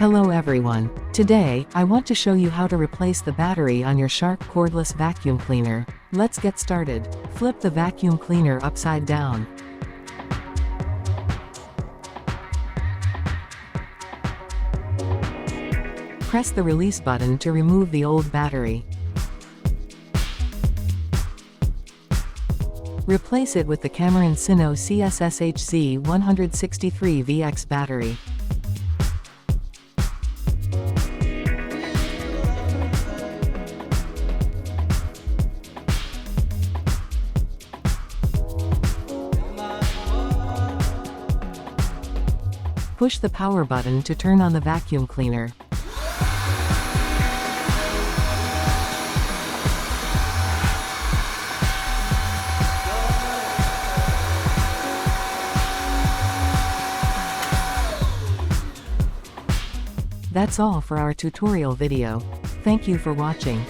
Hello everyone. Today, I want to show you how to replace the battery on your Shark cordless vacuum cleaner. Let's get started. Flip the vacuum cleaner upside down. Press the release button to remove the old battery. Replace it with the Cameron Sino XSBT6200 battery. Push the power button to turn on the vacuum cleaner. That's all for our tutorial video. Thank you for watching.